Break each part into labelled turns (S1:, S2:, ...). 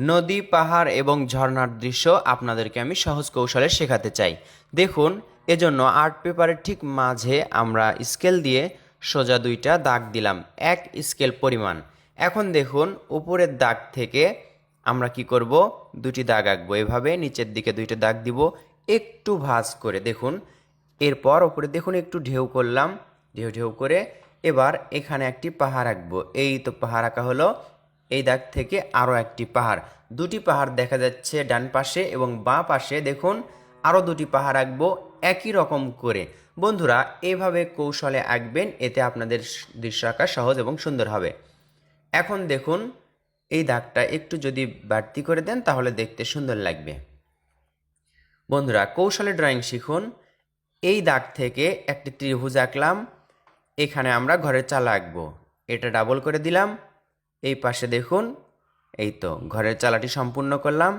S1: নদী, পাহাড় এবং ঝর্ণার দৃশ্য আপনাদেরকে আমি সহজ কৌশলে শেখাতে চাই। দেখুন, এজন্য আর্ট পেপারের ঠিক মাঝে আমরা স্কেল দিয়ে সোজা দুইটা দাগ দিলাম, এক স্কেল পরিমাণ। এখন দেখুন, উপরের দাগ থেকে আমরা কি করব, দুটি দাগ আঁকবো। এভাবে নিচের দিকে দুইটা দাগ দিব, একটু ভাঁজ করে। দেখুন, এরপর উপরে দেখুন একটু ঢেউ করলাম, ঢেউ ঢেউ করে। এবার এখানে একটি পাহাড় আঁকবো। এই তো পাহাড় আঁকা হলো। এই দাগ থেকে আরও একটি পাহাড়, দুটি পাহাড় দেখা যাচ্ছে ডান পাশে এবং বাঁ পাশে। দেখুন, আরও দুটি পাহাড় আঁকবো একই রকম করে। বন্ধুরা, এভাবে কৌশলে আঁকবেন, এতে আপনাদের দৃশ্য আঁকা সহজ এবং সুন্দর হবে। এখন দেখুন, এই দাগটা একটু যদি বাড়তি করে দেন তাহলে দেখতে সুন্দর লাগবে। বন্ধুরা, কৌশলে ড্রয়িং শিখুন। এই দাগ থেকে একটি ত্রিভুজ আঁকলাম, এখানে আমরা ঘরের চালা আঁকবো। এটা ডাবল করে দিলাম। এই পাশে দেখুন, এই তো ঘরের চালাটি সম্পূর্ণ করলাম।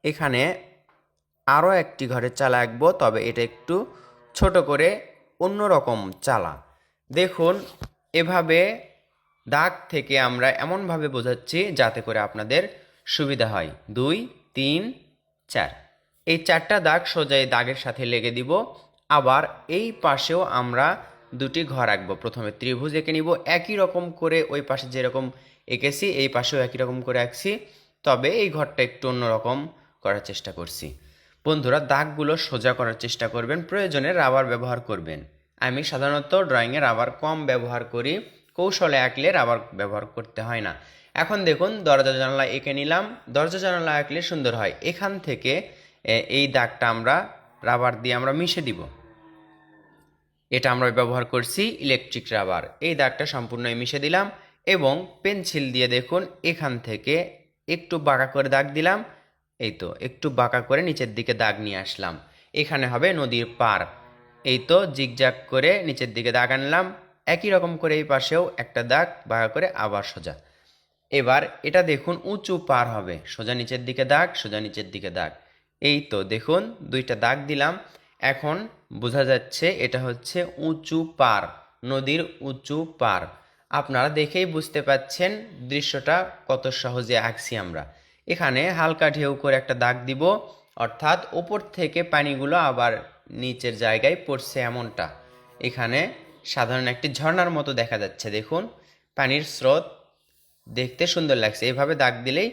S1: এখানে আরও একটি ঘরের চালা আঁকবো, তবে এটা একটু ছোট করে, অন্যরকম চালা। দেখুন, এভাবে দাগ থেকে আমরা এমনভাবে বোঝাচ্ছি যাতে করে আপনাদের সুবিধা হয়। 2, 3, 4, এই চারটা দাগ সোজা এই দাগের সাথে লেগে দিব। আবার এই পাশেও আমরা দুটি ঘর আঁকবো। প্রথমে ত্রিভুজ এঁকে নিব, একই রকম করে ওই পাশে যেরকম এঁকেছি এই পাশেও একই রকম করে আঁকছি, তবে এই ঘরটা একটু অন্যরকম করার চেষ্টা করছি। বন্ধুরা, দাগগুলো সোজা করার চেষ্টা করবেন, প্রয়োজনে রাবার ব্যবহার করবেন। আমি সাধারণত ড্রয়িংয়ে রাবার কম ব্যবহার করি, কৌশলে আঁকলে রাবার ব্যবহার করতে হয় না। এখন দেখুন, দরজা জানালা এঁকে নিলাম। দরজা জানালা আঁকলে সুন্দর হয়। এখান থেকে এই দাগটা আমরা রাবার দিয়ে আমরা মিশে দিব। এটা আমরা ব্যবহার করছি ইলেকট্রিক রাবার। এই দাগটা সম্পূর্ণ মিশে দিলাম এবং পেন্সিল দিয়ে দেখুন এখান থেকে একটু বাঁকা করে দাগ দিলাম। এই তো একটু বাঁকা করে নিচের দিকে দাগ নিয়ে আসলাম। এখানে হবে নদীর পার। এই তো জিগজ্যাগ করে নিচের দিকে দাগ আনলাম। একই রকম করে এই পাশেও একটা দাগ বাঁকা করে আবার সোজা। এবার এটা দেখুন উঁচু পার হবে। সোজা নিচের দিকে দাগ, সোজা নিচের দিকে দাগ। এই তো দেখুন দুইটা দাগ দিলাম। এখন বোঝা যাচ্ছে এটা হচ্ছে উঁচু পার, নদীর উঁচু পার। আপনারা দেখেই বুঝতে পাচ্ছেন দৃশ্যটা কত সহজে আঁকছি আমরা। এখানে হালকা ঢেউ করে একটা দাগ দিব, অর্থাৎ ওপর থেকে পানিগুলো আবার নিচের জায়গায় পড়ছে এমনটা। এখানে সাধারণ একটি ঝর্ণার মতো দেখা যাচ্ছে। দেখুন, পানির স্রোত দেখতে সুন্দর লাগছে। এভাবে দাগ দিলেই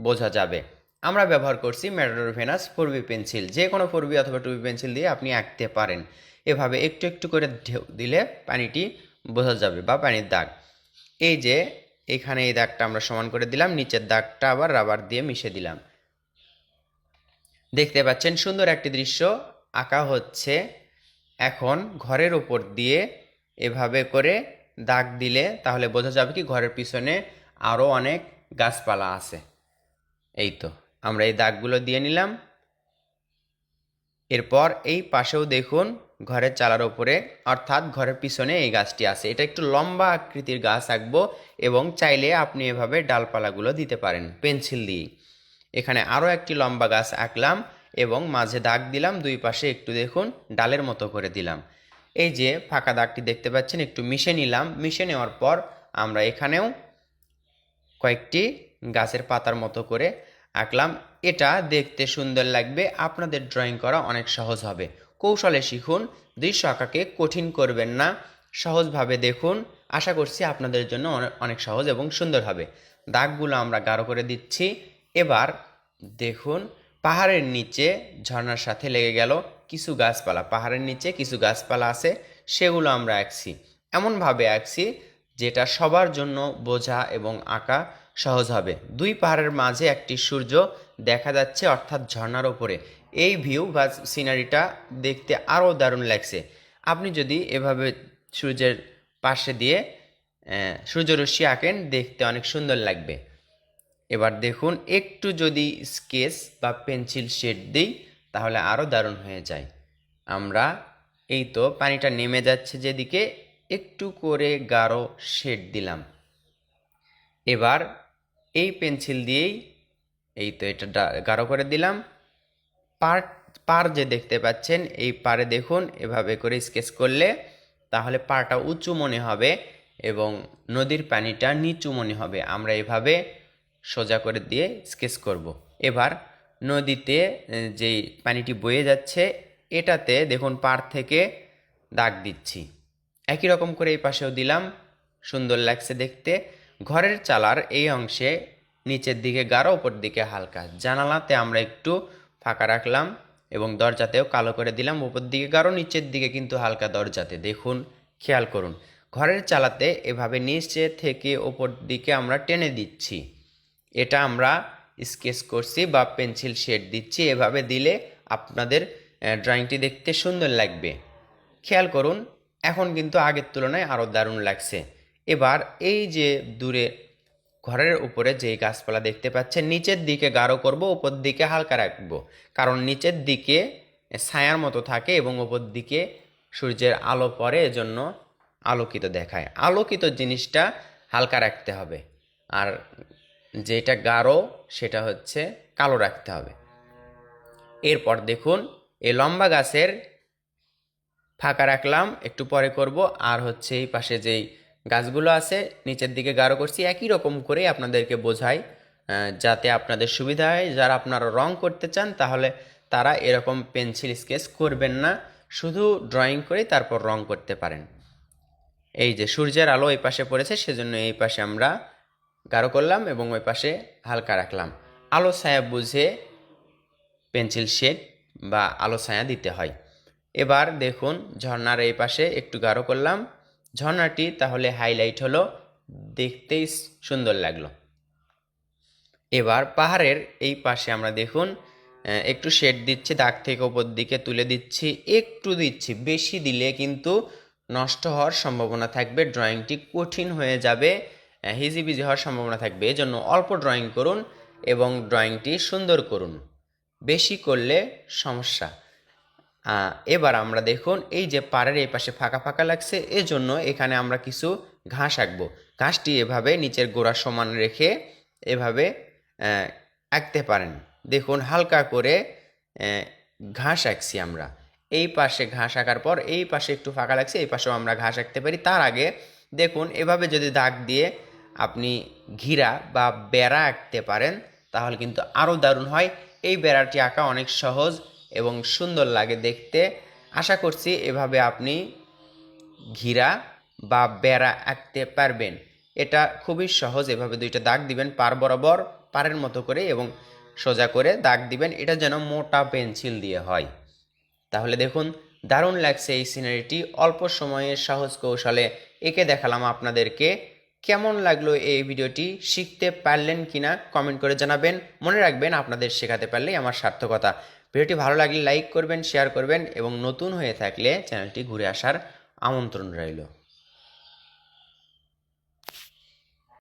S1: বোঝা যাবে। আমরা ব্যবহার করছি ম্যাটাডোর ভেনাস 4B পেন্সিল। যে কোনো 4B অথবা 2B পেন্সিল দিয়ে আপনি আঁকতে পারেন। এভাবে একটু একটু করে ঢেউ দিলে পানিটি বোঝা যাবে বা পানির দাগ। এই যে এখানে এই দাগটা আমরা সমান করে দিলাম, নিচের দাগটা আবার রাবার দিয়ে মিশে দিলাম। দেখতে পাচ্ছেন সুন্দর একটি দৃশ্য আঁকা হচ্ছে। এখন ঘরের উপর দিয়ে এভাবে করে দাগ দিলে তাহলে বোঝা যাবে কি ঘরের পিছনে আরও অনেক গাছপালা আছে। এই তো আমরা এই দাগগুলো দিয়ে নিলাম। এরপর এই পাশেও দেখুন ঘরের চালার উপরে, অর্থাৎ ঘরের পিছনে এই গাছটি আছে। এটা একটু লম্বা আকৃতির গাছ আঁকবো এবং চাইলে আপনি এভাবে ডালপালাগুলো দিতে পারেন পেন্সিল দিয়ে। এখানে আরও একটি লম্বা গাছ আঁকলাম এবং মাঝে দাগ দিলাম, দুই পাশে একটু দেখুন ডালের মতো করে দিলাম। এই যে ফাঁকা দাগটি দেখতে পাচ্ছেন, একটু মিশে নিলাম। মিশে নেওয়ার পর আমরা এখানেও কয়েকটি গাছের পাতার মতো করে আঁকলাম। এটা দেখতে সুন্দর লাগবে, আপনাদের ড্রয়িং করা অনেক সহজ হবে। কৌশলে শিখুন, দৃশ্য আঁকাকে কঠিন করবেন না, সহজভাবে দেখুন। আশা করছি আপনাদের জন্য অনেক সহজ এবং সুন্দর হবে। দাগগুলো আমরা গাঢ় করে দিচ্ছি। এবার দেখুন, পাহাড়ের নিচে ঝর্ণার সাথে লেগে গেল কিছু গাছপালা। পাহাড়ের নিচে কিছু গাছপালা আছে, সেগুলো আমরা আঁকছি। এমনভাবে আঁকছি যেটা সবার জন্য বোঝা এবং আঁকা সহজ হবে। দুই পাহাড়ের মাঝে একটি সূর্য দেখা যাচ্ছে, অর্থাৎ ঝর্ণার ওপরে। এই ভিউ বা সিনারিটা দেখতে আরও দারুণ লাগছে। আপনি যদি এভাবে সূর্যের পাশে দিয়ে সূর্যরশ্মি আঁকেন, দেখতে অনেক সুন্দর লাগবে। এবার দেখুন একটু যদি স্কেচ বা পেন্সিল শেড দিই তাহলে আরও দারুণ হয়ে যায়। আমরা এই তো পানিটা নেমে যাচ্ছে যেদিকে, একটু করে গাঢ় শেড দিলাম। এবার এই পেন্সিল দিয়েই এই তো এটা গাঢ় করে দিলাম। পার যে দেখতে পাচ্ছেন, এই পারে দেখুন এভাবে করে স্কেচ করলে তাহলে পাড়টা উঁচু মনে হবে এবং নদীর পানিটা নিচু মনে হবে। আমরা এভাবে সোজা করে দিয়ে স্কেচ করব। এবার নদীতে যেই পানিটি বয়ে যাচ্ছে এটাতে দেখুন পাড় থেকে দাগ দিচ্ছি। একই রকম করে এই পাশেও দিলাম, সুন্দর লাগছে দেখতে। ঘরের চালার এই অংশে নিচের দিকে গাঢ়, উপর দিকে হালকা। জানালাতে আমরা একটু ফাঁকা রাখলাম এবং দরজাতেও কালো করে দিলাম, উপর দিকে গাঢ়, নিচের দিকে কিন্তু হালকা দরজাতে। দেখুন, খেয়াল করুন, ঘরের চালাতে এভাবে নিচে থেকে ওপর দিকে আমরা টেনে দিচ্ছি। এটা আমরা স্কেচ করছি বা পেন্সিল শেড দিচ্ছি। এভাবে দিলে আপনাদের ড্রয়িংটি দেখতে সুন্দর লাগবে। খেয়াল করুন, এখন কিন্তু আগের তুলনায় আরও দারুণ লাগছে। এবার এই যে দূরে ঘরের উপরে যেই গাছপালা দেখতে পাচ্ছেন, নিচের দিকে গাঢ় করব, উপর দিকে হালকা রাখবো, কারণ নিচের দিকে ছায়ার মতো থাকে এবং উপর দিকে সূর্যের আলো পড়ে, এজন্য আলোকিত দেখায়। আলোকিত জিনিসটা হালকা রাখতে হবে, আর যেটা গাঢ় সেটা হচ্ছে কালো রাখতে হবে। এরপর দেখুন, এই লম্বা গাছের ফাঁকা রাখলাম, একটু পরে করব। আর হচ্ছে এই পাশে যেই গাছগুলো আছে নিচের দিকে গাঢ় করছি, একই রকম করে আপনাদেরকে বোঝাই যাতে আপনাদের সুবিধা হয়। যারা আপনারা রং করতে চান তাহলে তারা এরকম পেন্সিল স্কেচ করবেন না, শুধু ড্রয়িং করে তারপর রং করতে পারেন। এই যে সূর্যের আলো এই পাশে পড়েছে, সেজন্য এই পাশে আমরা গাঢ় করলাম এবং ওই পাশে হালকা রাখলাম। আলো ছায়া বুঝে পেন্সিল শেড বা আলো ছায়া দিতে হয়। এবার দেখুন, ঝর্ণার এই পাশে একটু গাঢ় করলাম, ঝর্ণাটি তাহলে হাইলাইট হলো, দেখতেই সুন্দর লাগলো। এবার পাহাড়ের এই পাশে আমরা দেখুন একটু শেড দিচ্ছি, দাগ থেকে উপর দিকে তুলে দিচ্ছি, একটু দিচ্ছি, বেশি দিলে কিন্তু নষ্ট হওয়ার সম্ভাবনা থাকবে, ড্রয়িংটি কঠিন হয়ে যাবে, হিজিবিজি হওয়ার সম্ভাবনা থাকবে। এজন্য অল্প ড্রয়িং করুন এবং ড্রয়িংটি সুন্দর করুন, বেশি করলে সমস্যা। এবার আমরা দেখুন, এই যে পাড়ের এই পাশে ফাঁকা ফাঁকা লাগছে, এজন্য এখানে আমরা কিছু ঘাস আঁকবো। ঘাসটি এভাবে নিচের গোড়া সমান রেখে এভাবে আঁকতে পারেন। দেখুন, হালকা করে ঘাস আঁকছি আমরা। এই পাশে ঘাস আঁকার পর এই পাশে একটু ফাঁকা লাগছে, এই পাশেও আমরা ঘাস আঁকতে পারি। তার আগে দেখুন, এভাবে যদি দাগ দিয়ে আপনি ঘিরা বা বেড়া আঁকতে পারেন তাহলে কিন্তু আরও দারুণ হয়। এই বেড়াটি আঁকা অনেক সহজ এবং সুন্দর লাগে দেখতে। আশা করছি এভাবে আপনি ঘিরা বা বেড়া আঁকতে পারবেন। এটা খুবই সহজ। এভাবে দুইটা দাগ দিবেন পার বরাবর, পারের মতো করে, এবং সোজা করে দাগ দিবেন। এটা যেন মোটা পেন্সিল দিয়ে হয়। তাহলে দেখুন, দারুণ লাগছে এই সিনারিটি। অল্প সময়ে সহজ কৌশলে এঁকে দেখালাম আপনাদেরকে। কেমন লাগলো এই ভিডিওটি, শিখতে পারলেন কিনা কমেন্ট করে জানাবেন। মনে রাখবেন, আপনাদের শেখাতে পারলেই আমার সার্থকতা। ভিডিওটি ভালো লাগলে লাইক করবেন, শেয়ার করবেন এবং নতুন হয়ে থাকলে চ্যানেলটি ঘুরে আসার আমন্ত্রণ রইল।